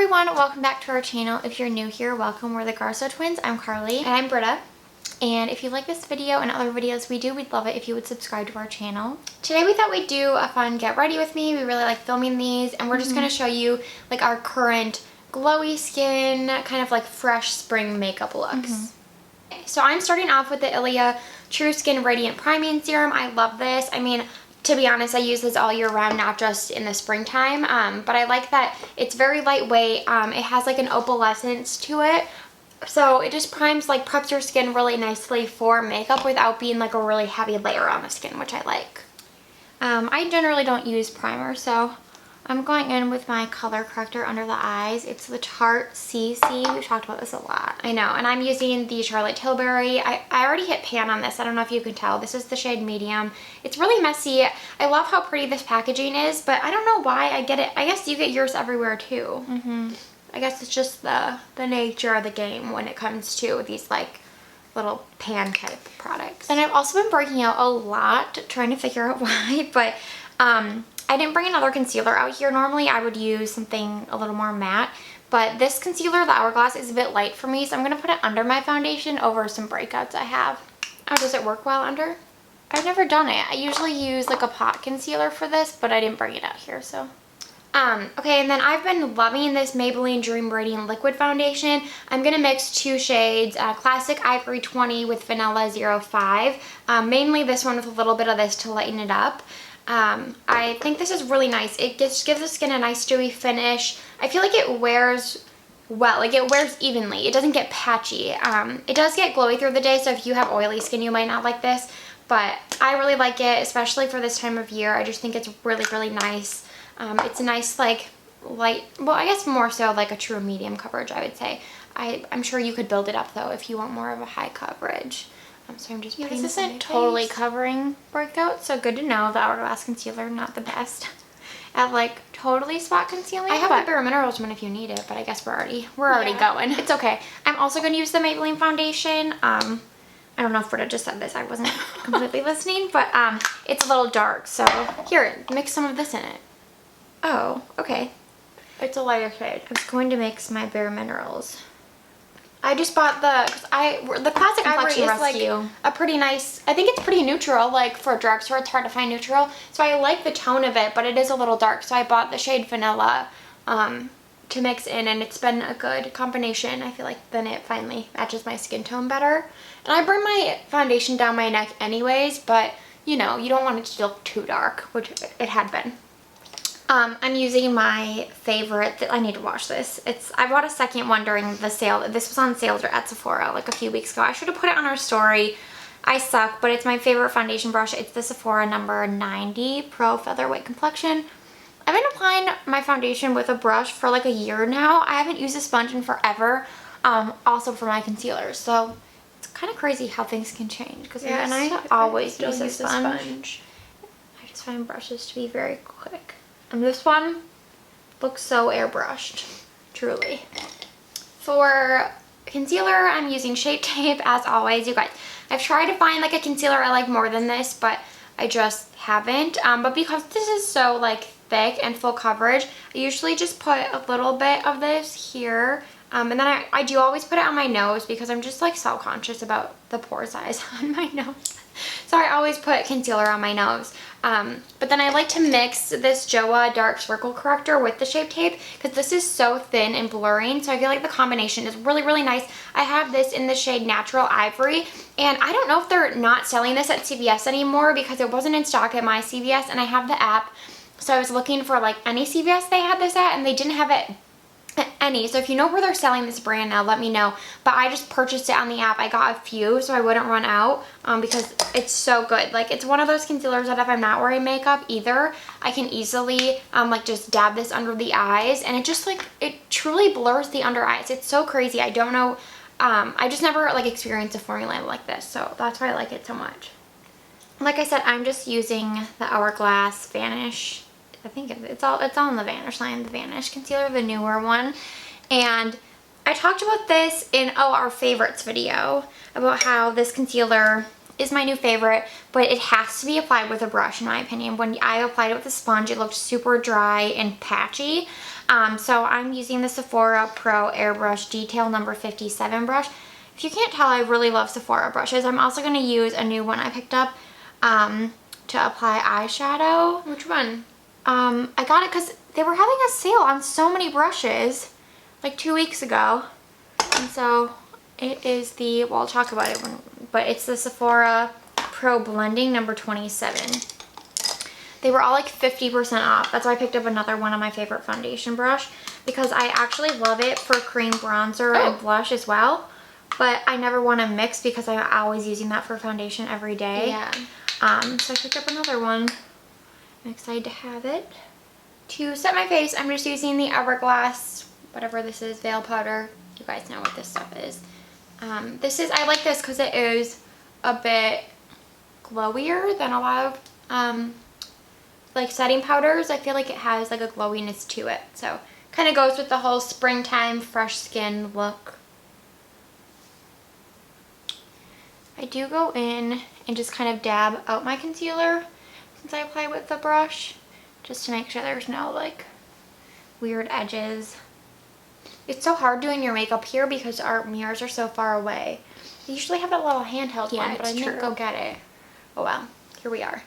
everyone, welcome back to our channel. If you're new here, welcome. We're the Garso twins. I'm Carly. And I'm Britta. And if you like this video and other videos we do, we'd love it if you would subscribe to our channel. Today we thought we'd do a fun get ready with me. We really like filming these, and we're just going to show you like our current glowy skin, kind of like fresh spring makeup looks. So I'm starting off with the ILIA True Skin Radiant Priming Serum. I love this. I mean, to be honest, I use this all year round, not just in the springtime, but I like that it's very lightweight. It has like an opalescence to it, so it just primes, like preps your skin really nicely for makeup without being like a really heavy layer on the skin, which I like. I generally don't use primer, so I'm going in with my color corrector under the eyes. It's the Tarte CC. We've talked about this a lot. I know. And I'm using the Charlotte Tilbury. I already hit pan on this. I don't know if you can tell. This is the shade medium. It's really messy. I love how pretty this packaging is, but I don't know why I get it. I guess you get yours everywhere too. I guess it's just the nature of the game when it comes to these like little pan type products. And I've also been breaking out a lot trying to figure out why, but I didn't bring another concealer out here. Normally I would use something a little more matte, but this concealer, the Hourglass, is a bit light for me, so I'm going to put it under my foundation over some breakouts I have. Oh, does it work well under? I've never done it. I usually use like a pot concealer for this, but I didn't bring it out here, so. Okay, and then I've been loving this Maybelline Dream Radiant Liquid Foundation. I'm going to mix two shades, Classic Ivory 20 with Vanilla 05. Mainly this one with a little bit of this to lighten it up. I think this is really nice. It just gives the skin a nice dewy finish. I feel like it wears well, like it wears evenly. It doesn't get patchy. It does get glowy through the day, so if you have oily skin you might not like this, but I really like it, especially for this time of year. I just think it's really, really nice. It's a nice like light, well I guess more so like a true medium coverage, I would say. I'm sure you could build it up though if you want more of a high coverage. So I'm just putting this isn't totally covering breakout, so good to know. The Hourglass concealer, not the best at like totally spot concealing. I have the Bare Minerals one if you need it, but I guess we're already going. It's okay. I'm also going to use the Maybelline foundation. I don't know if Britta just said this. I wasn't completely listening, but it's a little dark, so here, mix some of this in it. Oh, okay. It's a lighter shade. I was going to mix my Bare Minerals. I just bought the Classic Ivory is like a pretty nice, I think it's pretty neutral, like for a drugstore it's hard to find neutral, so I like the tone of it, but it is a little dark, so I bought the shade Vanilla to mix in, and it's been a good combination. I feel like then it finally matches my skin tone better. And I bring my foundation down my neck anyways, but you know, you don't want it to look too dark, which it had been. I'm using my favorite, I need to wash this. I bought a second one during the sale. This was on sale at Sephora like a few weeks ago. I should have put it on our story. I suck, but it's my favorite foundation brush. It's the Sephora number 90 Pro Featherweight Complexion. I've been applying my foundation with a brush for like a year now. I haven't used a sponge in forever, also for my concealers. So it's kind of crazy how things can change. Yeah, and I always use a sponge. I just find brushes to be very quick. And this one looks so airbrushed, truly. For concealer, I'm using Shape Tape as always. You guys, I've tried to find like a concealer I like more than this, but I just haven't. But because this is so like thick and full coverage, I usually just put a little bit of this here. And then I do always put it on my nose because I'm just like self-conscious about the pore size on my nose. So I always put concealer on my nose. But then I like to mix this JOAH Dark Circle Corrector with the Shape Tape because this is so thin and blurring. So I feel like the combination is really, really nice. I have this in the shade Natural Ivory. And I don't know if they're not selling this at CVS anymore because it wasn't in stock at my CVS. And I have the app. So I was looking for like any CVS they had this at, and they didn't have it any. So if you know where they're selling this brand now, let me know. But I just purchased it on the app. I got a few so I wouldn't run out because it's so good. Like it's one of those concealers that if I'm not wearing makeup either, I can easily like just dab this under the eyes, and it just like, it truly blurs the under eyes. It's so crazy. I don't know. I just never like experienced a formula like this, so that's why I like it so much. Like I said, I'm just using the Hourglass Vanish. I think it's all in the Vanish line, the Vanish concealer, the newer one. And I talked about this in our favorites video about how this concealer is my new favorite, but it has to be applied with a brush in my opinion. When I applied it with a sponge, it looked super dry and patchy. So I'm using the Sephora Pro Airbrush Detail number 57 brush. If you can't tell, I really love Sephora brushes. I'm also going to use a new one I picked up to apply eyeshadow. Which one? I got it because they were having a sale on so many brushes like 2 weeks ago. And so it is the, well, I'll talk about it when, but it's the Sephora Pro Blending number 27. They were all like 50% off. That's why I picked up another one of my favorite foundation brush, because I actually love it for cream bronzer and blush as well. But I never want to mix because I'm always using that for foundation every day. Yeah. So I picked up another one. I'm excited to have it. To set my face, I'm just using the Hourglass, whatever this is, veil powder. You guys know what this stuff is. I like this because it is a bit glowier than a lot of like setting powders. I feel like it has like a glowiness to it. So kind of goes with the whole springtime fresh skin look. I do go in and just kind of dab out my concealer since I apply with the brush, just to make sure there's no like weird edges. It's so hard doing your makeup here because our mirrors are so far away. I usually have that little handheld one, but I didn't go get it. Oh well, here we are.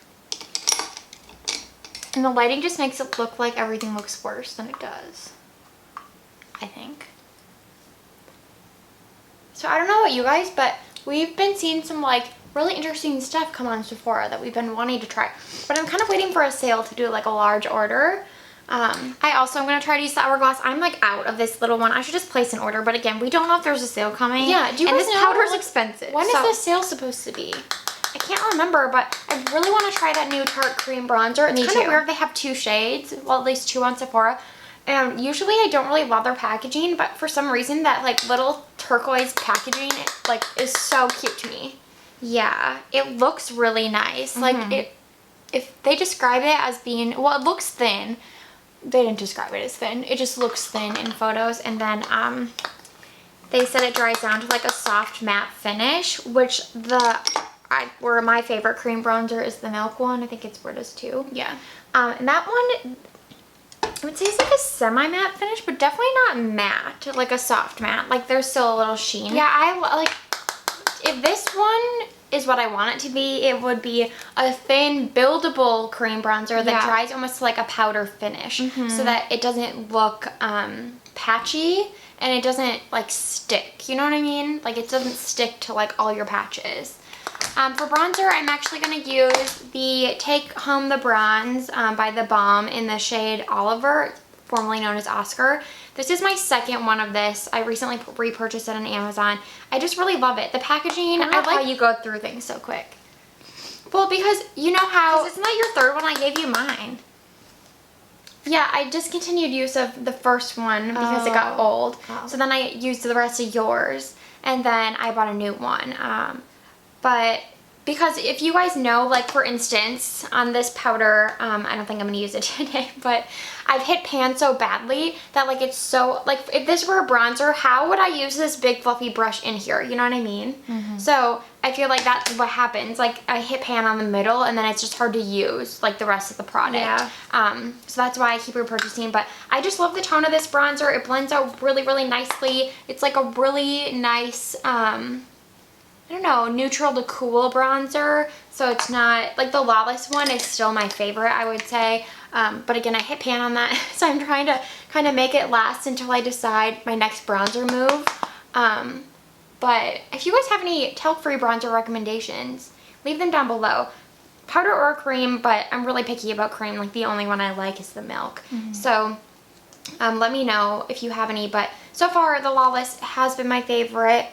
And the lighting just makes it look like everything looks worse than it does, I think. So I don't know about you guys, but we've been seeing some like really interesting stuff come on Sephora that we've been wanting to try. But I'm kind of waiting for a sale to do like a large order. I also am going to try to use the Hourglass. I'm like out of this little one. I should just place an order. But again, we don't know if there's a sale coming. Yeah, do you guys know? And this powder is expensive. When is the sale supposed to be? I can't remember, but I really want to try that new Tarte cream bronzer. It's kind of weird they have 2 shades. Well, at least 2 on Sephora. And usually I don't really love their packaging, but for some reason that like little turquoise packaging like is so cute to me. Yeah, it looks really nice. Like if they describe it as being, well, it looks thin. They didn't describe it as thin. It just looks thin in photos. And then they said it dries down to like a soft matte finish, which where my favorite cream bronzer is the Milk one. I think it's Britta's too. Yeah. And that one, I would say it's like a semi-matte finish, but definitely not matte, like a soft matte. Like there's still a little sheen. Yeah, I like, if this one is what I want it to be, it would be a thin, buildable cream bronzer that dries almost like a powder finish, so that it doesn't look patchy and it doesn't like stick. You know what I mean? Like it doesn't stick to like all your patches. For bronzer, I'm actually going to use the Take Home the Bronze by TheBalm in the shade Oliver, formerly known as Oscar. This is my second one of this. I recently repurchased it on Amazon. I just really love it. The packaging, I like how you go through things so quick. Well, because you know how... Isn't that your third one? I gave you mine. Yeah, I discontinued use of the first one because it got old. So then I used the rest of yours. And then I bought a new one. But because if you guys know, like for instance, on this powder, I don't think I'm going to use it today, but I've hit pan so badly that like it's so, like if this were a bronzer, how would I use this big fluffy brush in here? You know what I mean? So I feel like that's what happens. Like I hit pan on the middle and then it's just hard to use like the rest of the product. Yeah. So that's why I keep repurchasing, but I just love the tone of this bronzer. It blends out really, really nicely. It's like a really nice, I don't know, neutral to cool bronzer. So it's not, like the Lawless one is still my favorite, I would say. But again, I hit pan on that. So I'm trying to kind of make it last until I decide my next bronzer move. But if you guys have any talc-free bronzer recommendations, leave them down below. Powder or cream, but I'm really picky about cream. Like the only one I like is the Milk. So let me know if you have any. But so far, the Lawless has been my favorite.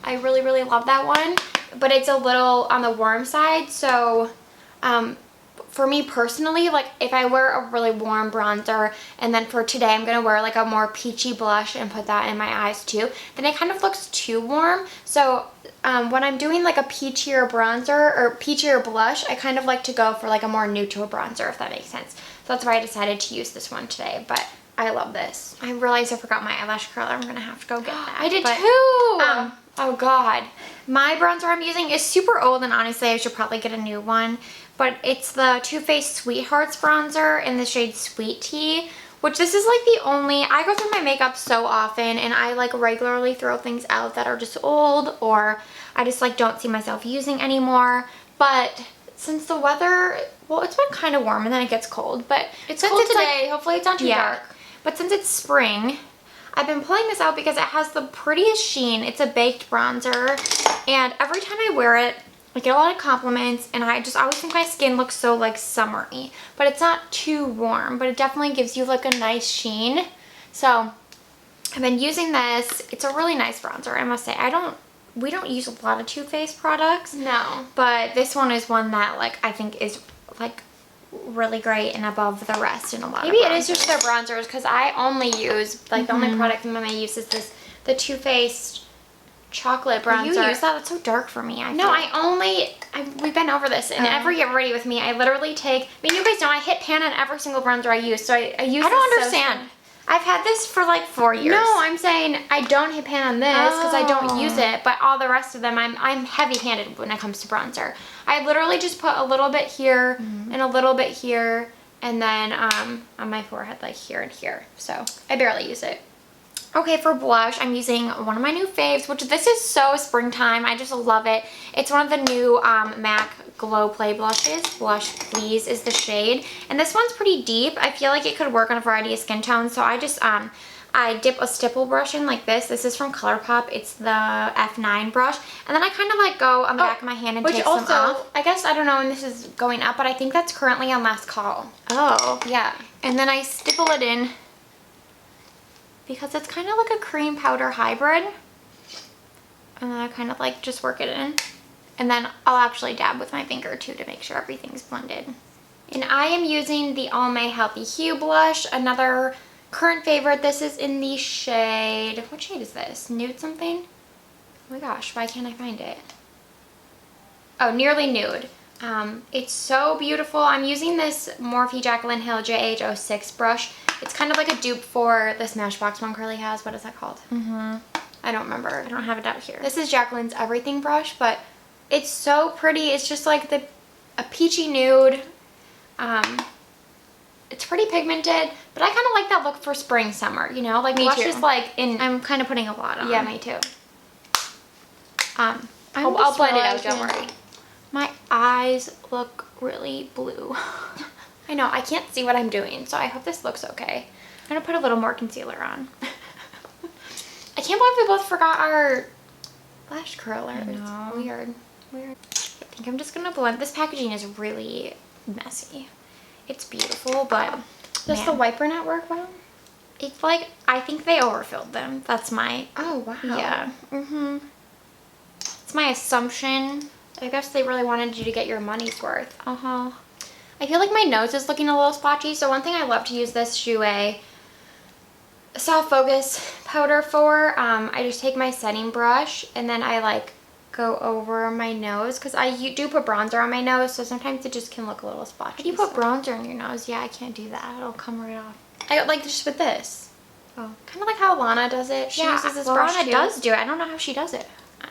I really, really love that one, but it's a little on the warm side. So for me personally, like if I wear a really warm bronzer and then for today I'm going to wear like a more peachy blush and put that in my eyes too, then it kind of looks too warm. So when I'm doing like a peachier bronzer or peachier blush, I kind of like to go for like a more neutral bronzer, if that makes sense. So that's why I decided to use this one today. But I love this. I realized I forgot my eyelash curler. I'm gonna have to go get that. I did too! Oh god. My bronzer I'm using is super old, and honestly I should probably get a new one. But it's the Too Faced Sweethearts bronzer in the shade Sweet Tea, which this is like the only, I go through my makeup so often and I like regularly throw things out that are just old or I just like don't see myself using anymore. But since the weather, well, it's been kind of warm and then it gets cold, but it's cold today. Like, hopefully it's not too dark. But since it's spring, I've been pulling this out because it has the prettiest sheen. It's a baked bronzer, and every time I wear it, I get a lot of compliments, and I just always think my skin looks so like summery, but it's not too warm, but it definitely gives you like a nice sheen. So I've been using this. It's a really nice bronzer, I must say. We don't use a lot of Too Faced products. No. But this one is one that like I think is like really great and above the rest in a lot of Maybe it is just their bronzers, because I only use, like the only product my mom uses is the Too Faced chocolate bronzer. You use that? That's so dark for me. We've been over this, and every Get Ready With Me, I literally take, I mean, you guys know I hit pan on every single bronzer I use, so I use I don't understand. I've had this for like 4 years. No, I'm saying I don't hit pan on this because I don't use it, but all the rest of them, I'm heavy-handed when it comes to bronzer. I literally just put a little bit here and a little bit here, and then on my forehead, like here and here. So I barely use it. Okay, for blush, I'm using one of my new faves, which this is so springtime. I just love it. It's one of the new MAC Glow Play blushes. Blush Please is the shade. And this one's pretty deep. I feel like it could work on a variety of skin tones. So I just, I dip a stipple brush in like this. This is from ColourPop. It's the F9 brush. And then I kind of like go on the back of my hand and take some off. I guess, I don't know when this is going up, but I think that's currently on last call. Oh. Yeah. And then I stipple it in, because it's kind of like a cream powder hybrid. And then I kind of like just work it in. And then I'll actually dab with my finger too to make sure everything's blended. And I am using the Almay Healthy Hue blush, another current favorite. This is in the shade, what shade is this? Nude something? Oh my gosh, why can't I find it? Oh, Nearly Nude. It's so beautiful. I'm using this Morphe Jaclyn Hill JOAH 06 brush. It's kind of like a dupe for the Smashbox one Carli has. What is that called? I don't remember. I don't have it out here. This is Jaclyn's Everything brush, but it's so pretty. It's just like a peachy nude. It's pretty pigmented, but I kind of like that look for spring, summer, you know? Like me blush too. is like I'm kind of putting a lot on. Yeah, me too. I'll blend it out, don't worry. My eyes look really blue. I know, I can't see what I'm doing, so I hope this looks okay. I'm gonna put a little more concealer on. I can't believe we both forgot our lash curler. I know. It's weird. I think I'm just gonna blend. This packaging is really messy. It's beautiful, but does the wiper not work well? It's like, I think they overfilled them. That's my... Oh, wow. Yeah. It's my assumption. I guess they really wanted you to get your money's worth. I feel like my nose is looking a little splotchy, so one thing I love to use this Jouer soft focus powder for, I just take my setting brush and then I like go over my nose, because I do put bronzer on my nose, so sometimes it just can look a little splotchy. How do you put bronzer on your nose? Yeah, I can't do that. It'll come right off. I like just with this. Oh, kind of like how Lana does it. She uses this brush Lana too. does do it. I don't know how she does it.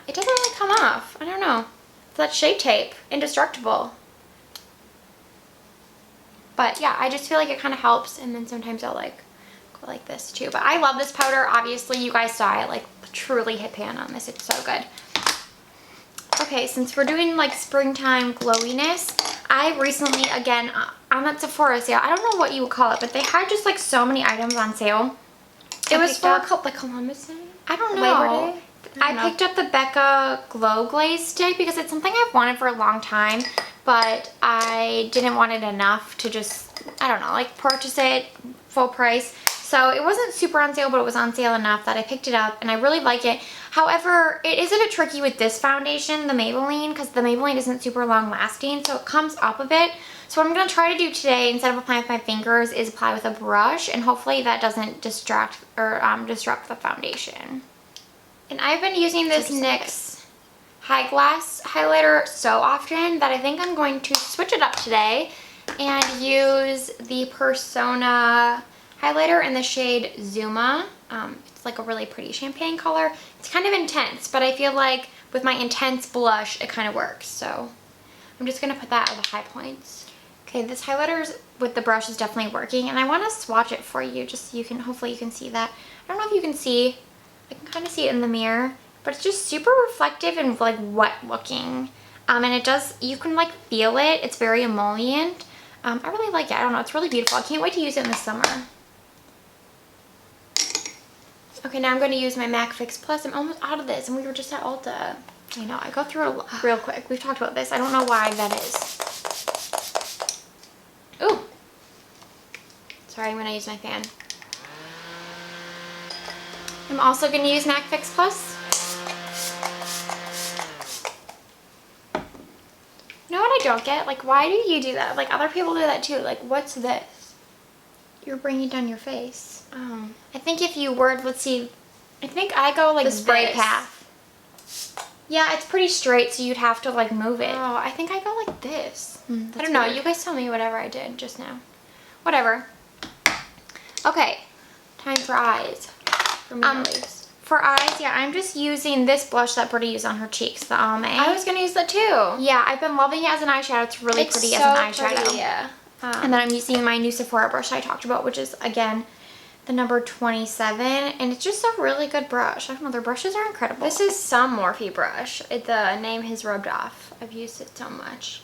It doesn't really come off. I don't know. It's that Shape Tape. Indestructible. But yeah, I just feel like it kind of helps, and then sometimes I'll like go like this too. But I love this powder. Obviously, you guys saw it. Like, truly hit pan on this. It's so good. Okay, since we're doing like springtime glowiness, I recently, again, on that Sephora sale, I don't know what you would call it, but they had just like so many items on sale. It was for the Columbus Day? I don't know. Labor Day? I picked up the BECCA Glow Glaze stick because it's something I've wanted for a long time, but I didn't want it enough to just, I don't know, like purchase it full price. So it wasn't super on sale, but it was on sale enough that I picked it up and I really like it. However, it is a bit tricky with this foundation, the Maybelline, because the Maybelline isn't super long lasting, so it comes up a bit. So what I'm going to try to do today, instead of applying with my fingers, is apply with a brush, and hopefully that doesn't distract or disrupt the foundation. And I've been using this NYX Hourglass highlighter so often that I think I'm going to switch it up today and use the Persona highlighter in the shade Zuma. It's like a really pretty champagne color. It's kind of intense, but I feel like with my intense blush, it kind of works. So I'm just going to put that at the high points. Okay, this highlighter with the brush is definitely working, and I want to swatch it for you just so you can, hopefully you can see that. I don't know if you can see, I can kind of see it in the mirror, but it's just super reflective and like wet looking. And it does, you can like feel it. It's very emollient. I really like it. I don't know, it's really beautiful. I can't wait to use it in the summer. Okay, now I'm going to use my MAC Fix Plus. I'm almost out of this, and we were just at Ulta. I know, I go through it real quick. We've talked about this. I don't know why that is. Ooh. Sorry, I'm going to use my fan. I'm also going to use MAC Fix Plus. You know what I don't get? Like, why do you do that? Like, other people do that too. Like, what's this? You're bringing it down your face. I think if you were, let's see, I think I go like the spray this. path. Yeah, it's pretty straight, so you'd have to like move it. Oh, I think I go like this. I don't know. Weird. You guys tell me whatever I did just now. Whatever. Okay, time for eyes. For me at least. For eyes, yeah, I'm just using this blush that Britta used on her cheeks, the Almay. I was gonna use that too. Yeah, I've been loving it as an eyeshadow. It's really pretty as an eyeshadow. Pretty, yeah. And then I'm using my new Sephora brush I talked about, which is, again, the number 27. And it's just a really good brush. I don't know, their brushes are incredible. This is some Morphe brush. The name has rubbed off. I've used it so much.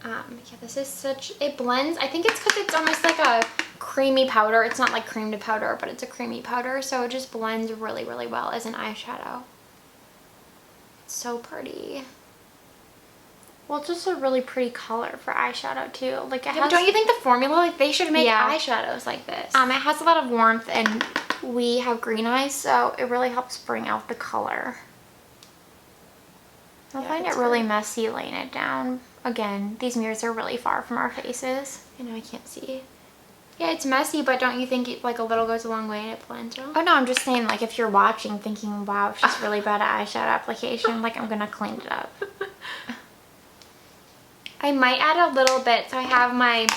Yeah, this is such, it blends. I think it's because it's almost like a creamy powder. It's not like cream to powder, but it's a creamy powder. So it just blends really, really well as an eyeshadow. It's so pretty. Well, it's just a really pretty color for eyeshadow too. Like, it Yeah, has, but don't you think the formula, like they should make eyeshadows like this? it has a lot of warmth, and we have green eyes, so it really helps bring out the color. I find it really messy laying it down. Again, these mirrors are really far from our faces. I know, I can't see. Yeah, it's messy, but don't you think it, like a little goes a long way and it blends out? Oh no, I'm just saying, like, if you're watching thinking, wow, she's really bad at eyeshadow application, like, I'm gonna clean it up. I might add a little bit. So I have my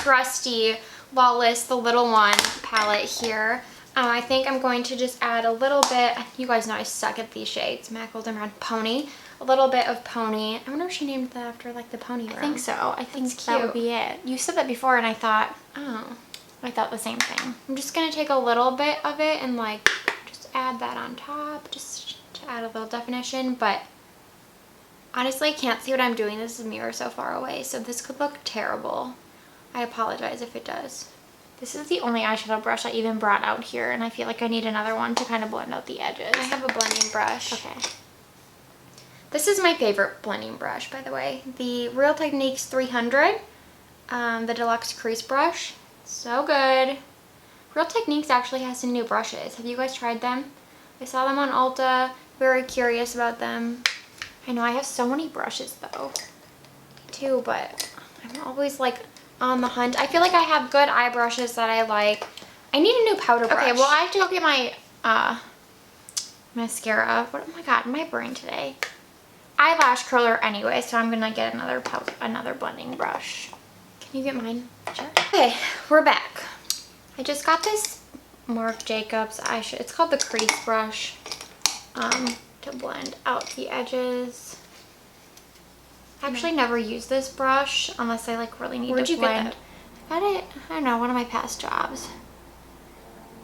trusty Lawless, the little one palette here. I think I'm going to just add a little bit. You guys know I suck at these shades. MAC Goldenrod Pony. A little bit of Pony. I wonder if she named that after like the pony room. I think so. I think that would be it. You said that before and I thought, oh, I thought the same thing. I'm just going to take a little bit of it and like just add that on top just to add a little definition. But honestly, I can't see what I'm doing. This is a mirror so far away, so this could look terrible. I apologize if it does. This is the only eyeshadow brush I even brought out here, and I feel like I need another one to kind of blend out the edges. I have a blending brush. Okay. This is my favorite blending brush, by the way. The Real Techniques 300, the Deluxe Crease Brush. So good. Real Techniques actually has some new brushes. Have you guys tried them? I saw them on Ulta. Very curious about them. I know I have so many brushes though. Too, but I'm always like on the hunt. I feel like I have good eye brushes that I like. I need a new powder brush. Okay, well I have to go get my mascara. What, oh my god, my brain today. Eyelash curler anyway, so I'm gonna get another blending brush. Can you get mine? Sure. Okay, we're back. I just got this Marc Jacobs eyeshadow. It's called the Crease Brush. To blend out the edges. I actually never use this brush unless I like really need to blend. Where'd you get that? I got it, I don't know, one of my past jobs.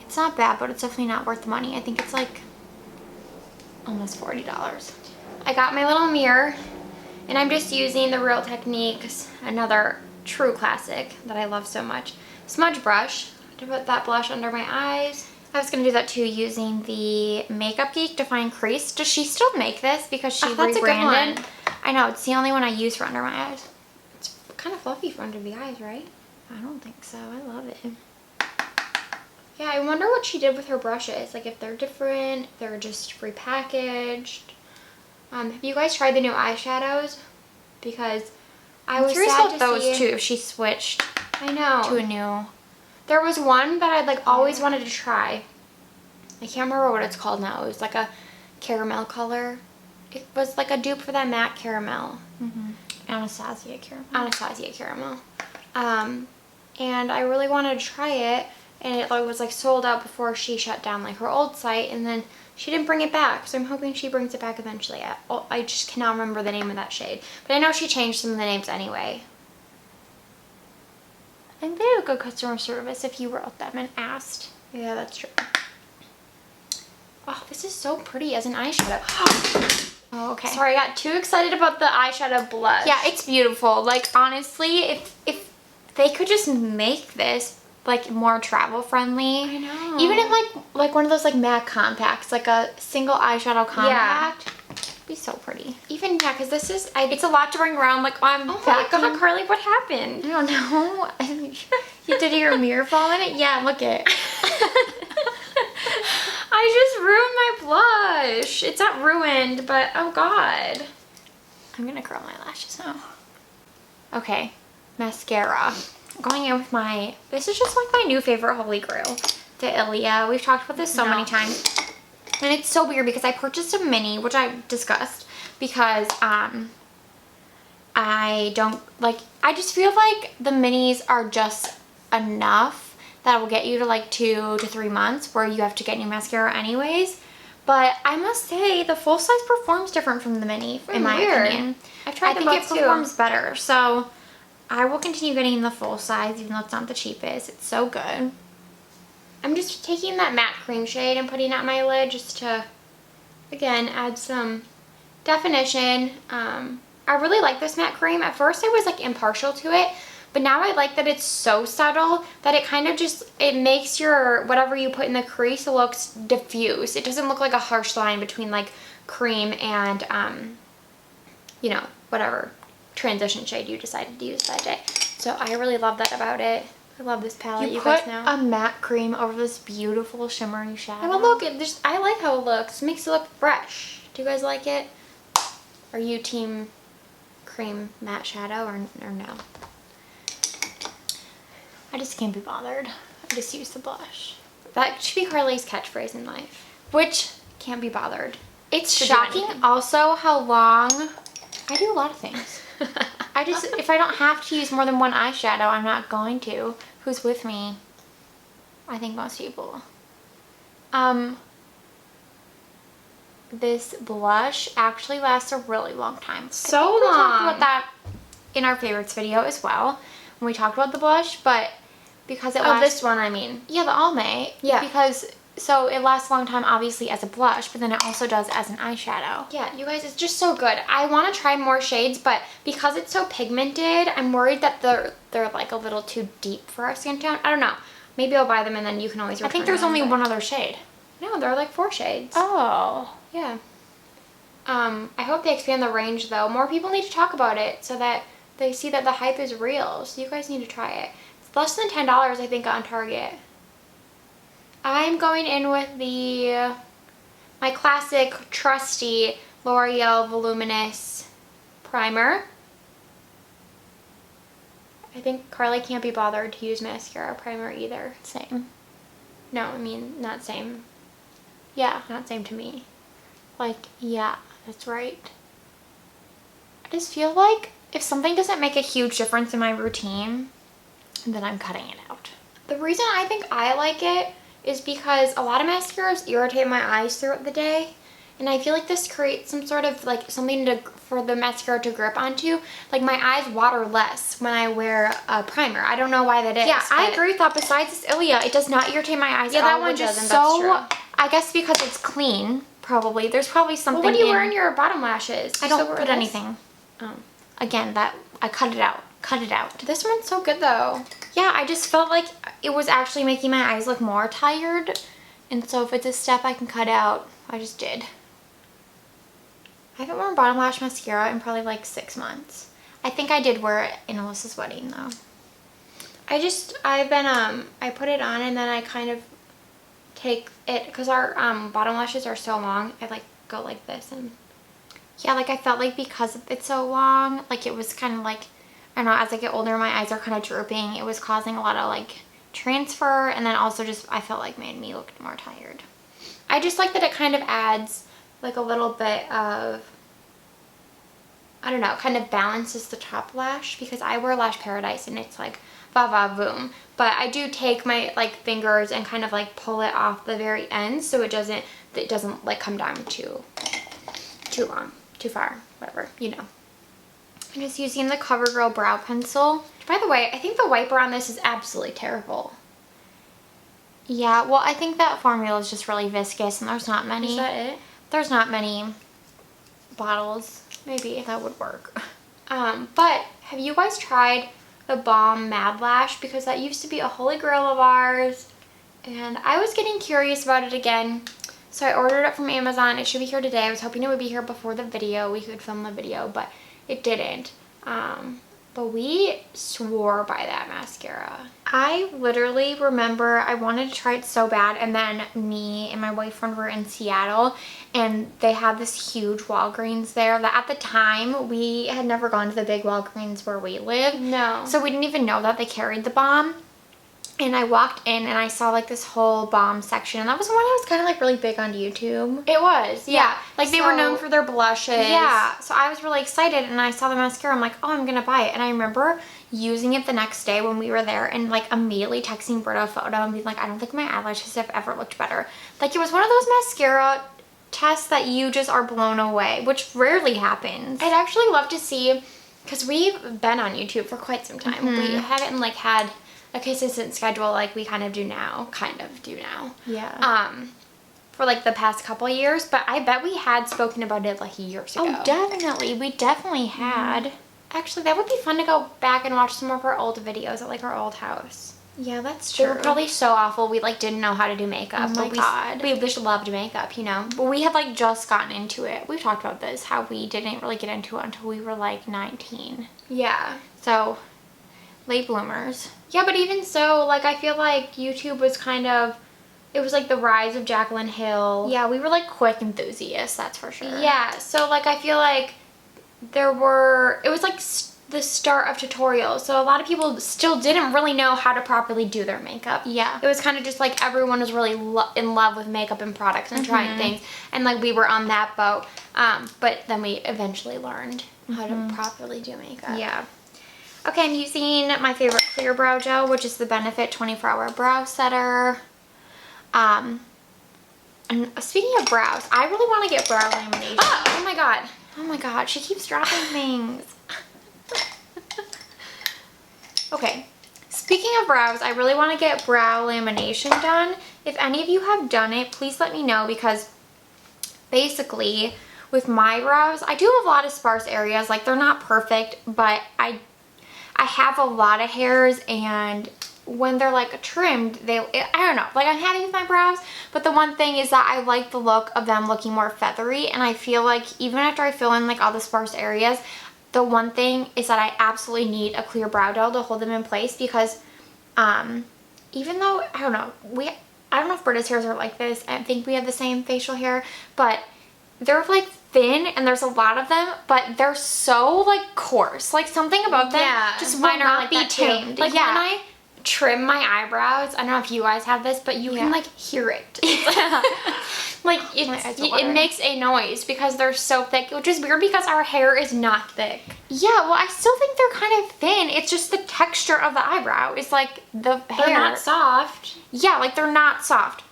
It's not bad, but it's definitely not worth the money. I think it's like almost $40. I got my little mirror and I'm just using the Real Techniques, another true classic that I love so much, smudge brush to put that blush under my eyes. I was going to do that too using the Makeup Geek Define Crease. Does she still make this? Because she that's rebranded. a good one. I know, it's the only one I use for under my eyes. It's kind of fluffy for under the eyes, right? I don't think so. I love it. Yeah, I wonder what she did with her brushes. Like if they're different, if they're just repackaged. Have you guys tried the new eyeshadows? Because I was curious sad about to those see. too. If she switched I know. to a new. There was one that I'd like always wanted to try. I can't remember what it's called now. It was like a caramel color. It was like a dupe for that matte caramel. Anastasia caramel. Anastasia caramel. And I really wanted to try it. and it was like sold out before she shut down like her old site, and then she didn't bring it back, so I'm hoping she brings it back eventually. I just cannot remember the name of that shade, but I know she changed some of the names anyway. I think they have good customer service if you wrote them and asked. Yeah, that's true. Oh, this is so pretty as an eyeshadow. Oh, okay. Sorry, I got too excited about the eyeshadow blush. Yeah, it's beautiful. Like, honestly, if they could just make this like more travel friendly. I know. Even in like one of those like matte compacts, like a single eyeshadow compact. Yeah. It'd be so pretty. Even, yeah, because this is, it's a lot to bring around. Like, I'm back. Oh my God, Carly, what happened? I don't know. Did your mirror fall in it? Yeah, look it. I just ruined my blush. It's not ruined, but oh God. I'm gonna curl my lashes now. Okay, mascara. I'm going in with this is just like my new favorite holy grail, the ILIA. We've talked about this so many times. And it's so weird because I purchased a mini, which I discussed, because I just feel like the minis are just enough that will get you to like 2 to 3 months where you have to get new mascara anyways. But I must say the full size performs different from the mini in my opinion. I've tried them both too. I think it performs better. So I will continue getting the full size even though it's not the cheapest. It's so good. I'm just taking that matte cream shade and putting it on my lid just to, again, add some definition. I really like this matte cream. At first I was like impartial to it, but now I like that it's so subtle that it kind of just, it makes your, whatever you put in the crease, it looks diffuse. It doesn't look like a harsh line between like cream and, you know, whatever transition shade you decided to use that day. So I really love that about it. I love this palette. You guys know. A matte cream over this beautiful shimmery shadow. Oh, look, I like how it looks. It makes it look fresh. Do you guys like it? Are you team cream matte shadow or no? I just can't be bothered. I just use the blush. That should be Carly's catchphrase in life. Which, can't be bothered. It's shocking also how long, I do a lot of things. If I don't have to use more than one eyeshadow, I'm not going to. Who's with me? I think most people. This blush actually lasts a really long time. So long. We talked about that in our favorites video as well when we talked about the blush, but because it lasts. Oh, this one I mean. Yeah, the Almay. Yeah. Because so it lasts a long time obviously as a blush, but then it also does as an eyeshadow. Yeah, you guys, it's just so good. I want to try more shades, but because it's so pigmented, I'm worried that they're like a little too deep for our skin tone. I don't know. Maybe I'll buy them and then you can always return them. I think there's only one other shade. No, there are like 4 shades. Oh. Yeah. I hope they expand the range though. More people need to talk about it so that they see that the hype is real. So you guys need to try it. It's less than $10 I think on Target. I'm going in with my classic trusty L'Oreal Voluminous primer. I think Carly can't be bothered to use mascara primer either. Same. No, I mean, not same. Yeah, not same to me. Like, yeah, that's right. I just feel like if something doesn't make a huge difference in my routine, then I'm cutting it out. The reason I think I like it is because a lot of mascaras irritate my eyes throughout the day, and I feel like this creates some sort of like something for the mascara to grip onto. Like my eyes water less when I wear a primer. I don't know why that is. Yeah, I agree with that. Besides this ILIA, it does not irritate my eyes. Yeah, that one just so. I guess because it's clean, probably. There's probably something. Well, what do you wear in your bottom lashes? I don't put anything. Oh, again, that I cut it out. Cut it out. This one's so good though. Yeah, I just felt like it was actually making my eyes look more tired, and so if it's a step I can cut out, I just did. I haven't worn bottom lash mascara in probably like 6 months. I think I did wear it in Alyssa's wedding though. I put it on and then I kind of take it, because our bottom lashes are so long, I like go like this, and yeah, like I felt like because it's so long, like it was kind of like, I don't know, as I get older my eyes are kind of drooping. It was causing a lot of like transfer, and then also just I felt like made me look more tired. I just like that it kind of adds like a little bit of, I don't know, kind of balances the top lash, because I wear Lash Paradise and it's like va-va-voom. But I do take my like fingers and kind of like pull it off the very end so it doesn't like come down too long, too far, whatever, you know. I'm just using the CoverGirl brow pencil. By the way, I think the wiper on this is absolutely terrible. Yeah, well, I think that formula is just really viscous and there's not many. Is that it? There's not many bottles. Maybe. That would work. But have you guys tried TheBalm Mad Lash? Because that used to be a holy grail of ours. And I was getting curious about it again. So I ordered it from Amazon. It should be here today. I was hoping it would be here before the video. We could film the video, but it didn't. But we swore by that mascara. I literally remember I wanted to try it so bad, and then me and my boyfriend were in Seattle and they had this huge Walgreens there that at the time we had never gone to the big Walgreens where we live. No. So we didn't even know that they carried the balm. And I walked in and I saw like this whole balm section, and that was the one that was kind of like really big on YouTube. It was, yeah. Like they were known for their blushes. Yeah. So I was really excited and I saw the mascara. I'm like, oh, I'm gonna buy it. And I remember using it the next day when we were there and like immediately texting Britta a photo and being like, I don't think my eyelashes have ever looked better. Like it was one of those mascara tests that you just are blown away, which rarely happens. I'd actually love to see, because we've been on YouTube for quite some time. We haven't like had a consistent schedule like we kind of do now. Yeah. For like the past couple years, but I bet we had spoken about it like years ago. Oh, definitely. We definitely had. Actually, that would be fun to go back and watch some of our old videos at like our old house. Yeah, that's They true. were probably so awful we like didn't know how to do makeup. Oh my God. We just loved makeup, you know. But we had like just gotten into it. We've talked about this, how we didn't really get into it until we were like 19. Yeah. So, late bloomers. Yeah, but even so, like I feel like YouTube was kind of, it was like the rise of Jaclyn Hill. Yeah, we were like quick enthusiasts, that's for sure. Yeah, so like I feel like it was like the start of tutorials. So a lot of people still didn't really know how to properly do their makeup. Yeah. It was kind of just like everyone was really in love with makeup and products and trying things. And like we were on that boat. But then we eventually learned how to properly do makeup. Yeah. Okay, I'm using my favorite clear brow gel, which is the Benefit 24-Hour Brow Setter. And speaking of brows, I really want to get brow lamination. Oh my God. Oh my God, she keeps dropping things. Okay, speaking of brows, I really want to get brow lamination done. If any of you have done it, please let me know, because basically with my brows, I do have a lot of sparse areas. Like they're not perfect, but I have a lot of hairs, and when they're like trimmed, I don't know, like I'm happy with my brows, but the one thing is that I like the look of them looking more feathery, and I feel like even after I fill in like all the sparse areas, the one thing is that I absolutely need a clear brow gel to hold them in place, because even though, I don't know if Britta's hairs are like this, I think we have the same facial hair, but they're like thin and there's a lot of them, but they're so like coarse, like something about them just will not be tamed. Like when I trim my eyebrows, I don't know if you guys have this, but you can like hear it. Like it makes a noise because they're so thick, which is weird because our hair is not thick. Yeah, well, I still think they're kind of thin. It's just the texture of the eyebrow is like the hair. They're not soft. Yeah, like they're not soft.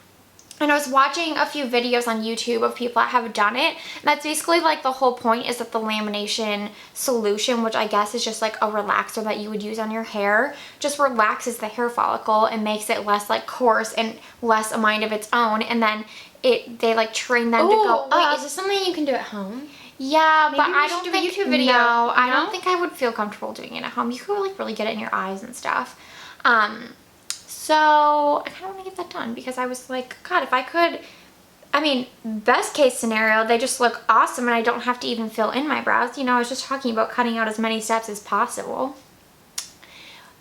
And I was watching a few videos on YouTube of people that have done it. And that's basically like the whole point is that the lamination solution, which I guess is just like a relaxer that you would use on your hair, just relaxes the hair follicle and makes it less like coarse and less a mind of its own. And then they like train them to go up. Wait, is this something you can do at home? Yeah, Maybe but I we should don't do a think YouTube video. No, I don't think I would feel comfortable doing it at home. You could like really get it in your eyes and stuff. So I kind of want to get that done because I was like, God, if I could, I mean, best case scenario, they just look awesome and I don't have to even fill in my brows. You know, I was just talking about cutting out as many steps as possible.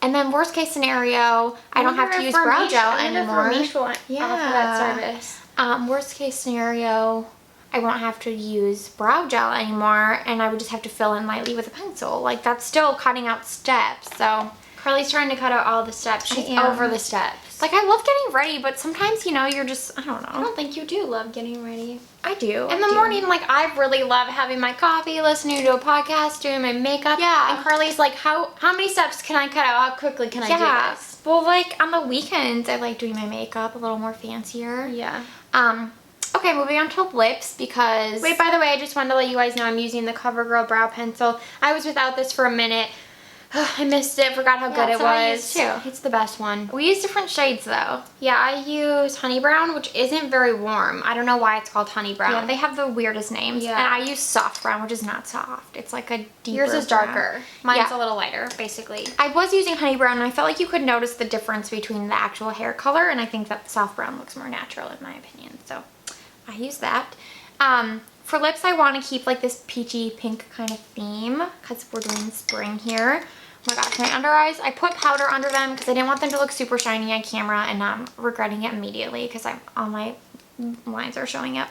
And then worst case scenario, I don't have to use brow gel anymore. That service. Worst case scenario, I won't have to use brow gel anymore and I would just have to fill in lightly with a pencil. Like that's still cutting out steps, so. Carli's trying to cut out all the steps. She's over the steps. lips. Like, I love getting ready, but sometimes, you know, you're just, I don't know. I don't think you do love getting ready. I do. In the morning, like, I really love having my coffee, listening to a podcast, doing my makeup. Yeah. And Carly's like, how many steps can I cut out? How quickly can I do this? Well, like, on the weekends, I like doing my makeup a little more fancier. Yeah. Okay, moving on to lips because... Wait, by the way, I just wanted to let you guys know I'm using the CoverGirl brow pencil. I was without this for a minute. I missed it, forgot how good it was. I used too. It's the best one. We use different shades though. Yeah, I use Honey Brown, which isn't very warm. I don't know why it's called Honey Brown. Yeah, they have the weirdest names. Yeah. And I use Soft Brown, which is not soft. It's like a deeper Yours is darker. brown. Mine's a little lighter, basically. I was using Honey Brown, and I felt like you could notice the difference between the actual hair color, and I think that the Soft Brown looks more natural in my opinion. So I use that. For lips, I want to keep like this peachy pink kind of theme because we're doing spring here. Oh my gosh, my under eyes, I put powder under them because I didn't want them to look super shiny on camera, and I'm regretting it immediately because all my lines are showing up.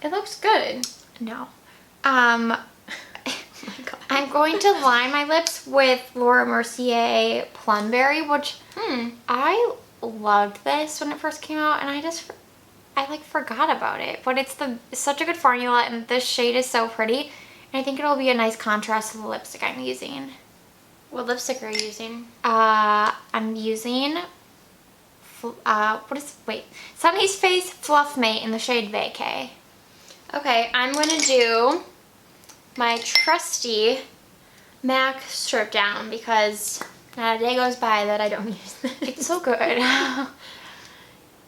It looks good. No. Oh my God. I'm going to line my lips with Laura Mercier Plumberry, which I loved this when it first came out, and I like forgot about it. But it's such a good formula, and this shade is so pretty, and I think it'll be a nice contrast to the lipstick I'm using. What lipstick are you using? I'm using Sunny's Face Fluff Mate in the shade Vacay. Okay, I'm gonna do my trusty MAC Stripdown because not a day goes by that I don't use this. It's so good. Oh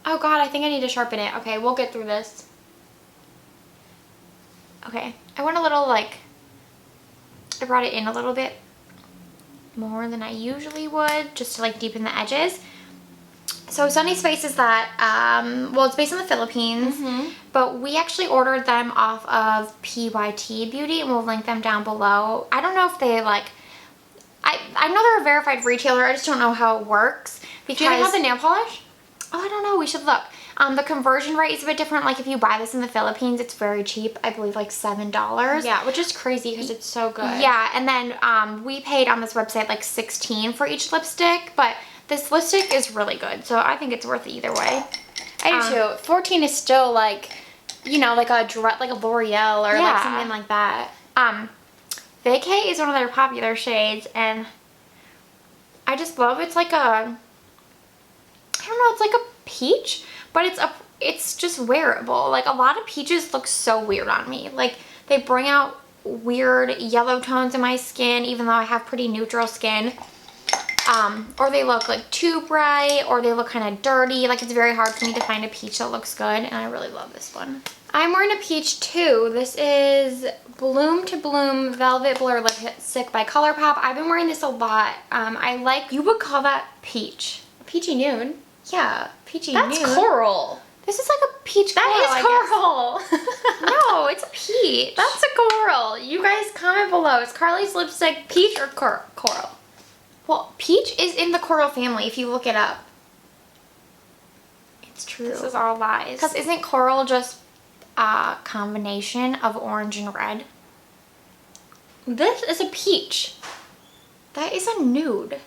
God, I think I need to sharpen it. Okay, we'll get through this. Okay, I went a little I brought it in a little bit more than I usually would, just to like deepen the edges. So Sunny's Face is that, well, it's based in the Philippines, but we actually ordered them off of PYT Beauty, and we'll link them down below. I don't know if they I know they're a verified retailer, I just don't know how it works. Because, do they have the nail polish? Oh, I don't know, we should look. The conversion rate is a bit different. Like if you buy this in the Philippines, it's very cheap. I believe like $7. Yeah, which is crazy because it's so good. Yeah, and then we paid on this website like $16 for each lipstick, but this lipstick is really good, so I think it's worth it either way. I do too. 14 is still like, you know, like a L'Oreal or like something like that. Vacay is one of their popular shades, and I just love it's like a, I don't know, it's like a peach, but it's just wearable. Like a lot of peaches look so weird on me. Like they bring out weird yellow tones in my skin, even though I have pretty neutral skin. Or they look like too bright, or they look kind of dirty. Like it's very hard for me to find a peach that looks good, and I really love this one. I'm wearing a peach too. This is Bloom to Bloom Velvet Blur Lipstick by ColourPop. I've been wearing this a lot. You would call that peach. Peachy nude. Yeah, peachy nude. That's coral. This is like a peach coral, That is coral. No, it's a peach. That's a coral. You guys comment below. Is Carly's lipstick peach or coral? Well, peach is in the coral family if you look it up. It's true. This is all lies. Because isn't coral just a combination of orange and red? This is a peach. That is a nude.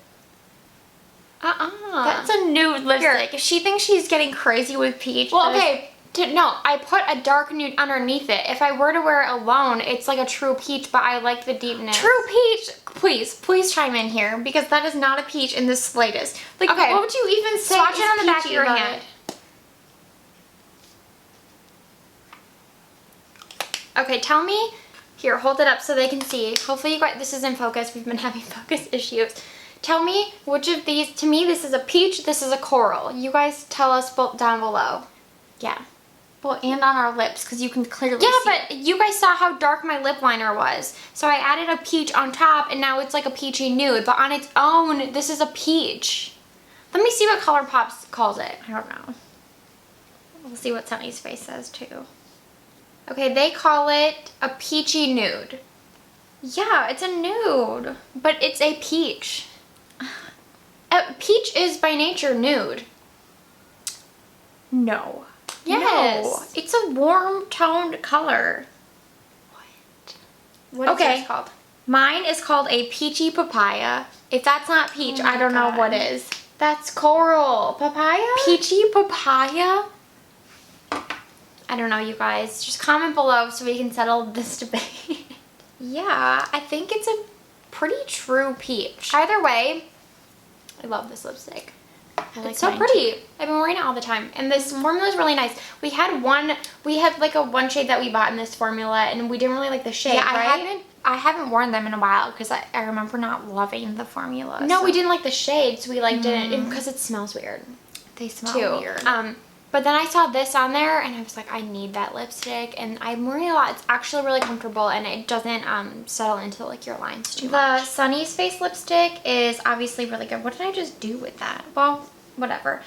That's a nude lipstick. Here. If she thinks she's getting crazy with peach. Well, okay. No, I put a dark nude underneath it. If I were to wear it alone, it's like a true peach, but I like the deepness. True peach? Please chime in here, because that is not a peach in the slightest. Like, okay. What would you even say? Swatch it on the back of your about hand. it? Okay, tell me. Here, hold it up so they can see. Hopefully you guys, this is in focus. We've been having focus issues. Tell me which of these, to me this is a peach, this is a coral. You guys tell us both down below. Yeah. Well, and on our lips, because you can clearly see. Yeah, but you guys saw how dark my lip liner was. So I added a peach on top, and now it's like a peachy nude. But on its own, this is a peach. Let me see what ColourPop calls it. I don't know. We'll see what Sunny's Face says, too. Okay, they call it a peachy nude. Yeah, it's a nude. But it's a peach. Peach is by nature nude. No. Yes. No, it's a warm toned color. What is this called? Mine is called a peachy papaya. If that's not peach, I don't know what is. That's coral. Papaya? Peachy papaya? I don't know, you guys. Just comment below so we can settle this debate. Yeah, I think it's a pretty true peach. Either way, I love this lipstick. It's so pretty. I've been wearing it all the time. And this formula is really nice. We had like a one shade that we bought in this formula and we didn't really like the shade, Yeah, right? I haven't worn them in a while because I remember not loving the formula. No, so. we didn't like the shade, so we like didn't, because it smells weird. They smell Too. weird. But then I saw this on there and I was like, I need that lipstick, and I'm wearing it a lot. It's actually really comfortable and it doesn't settle into like your lines too much. The Sunny's Face lipstick is obviously really good. What did I just do with that? Well, whatever.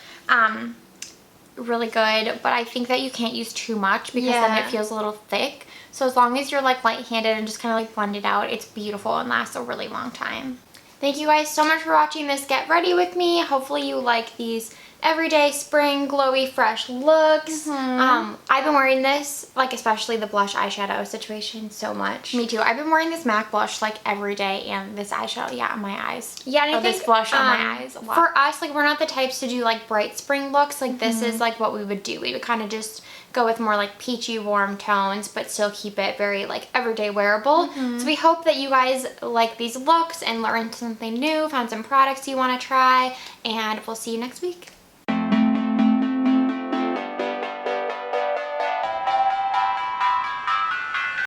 Really good, but I think that you can't use too much because then it feels a little thick. So as long as you're like light-handed and just kind of like blend it out, it's beautiful and lasts a really long time. Thank you guys so much for watching this Get Ready With Me. Hopefully you like these everyday spring glowy fresh looks. I've been wearing this, like especially the blush eyeshadow situation, so much. Me too. I've been wearing this MAC blush like every day, and this eyeshadow, on my eyes. Yeah, and I think this blush on my eyes a lot. For us, like we're not the types to do like bright spring looks. Like this is like what we would do. We would kind of just go with more like peachy warm tones, but still keep it very like everyday wearable. So we hope that you guys like these looks and learned something new, found some products you want to try, and we'll see you next week.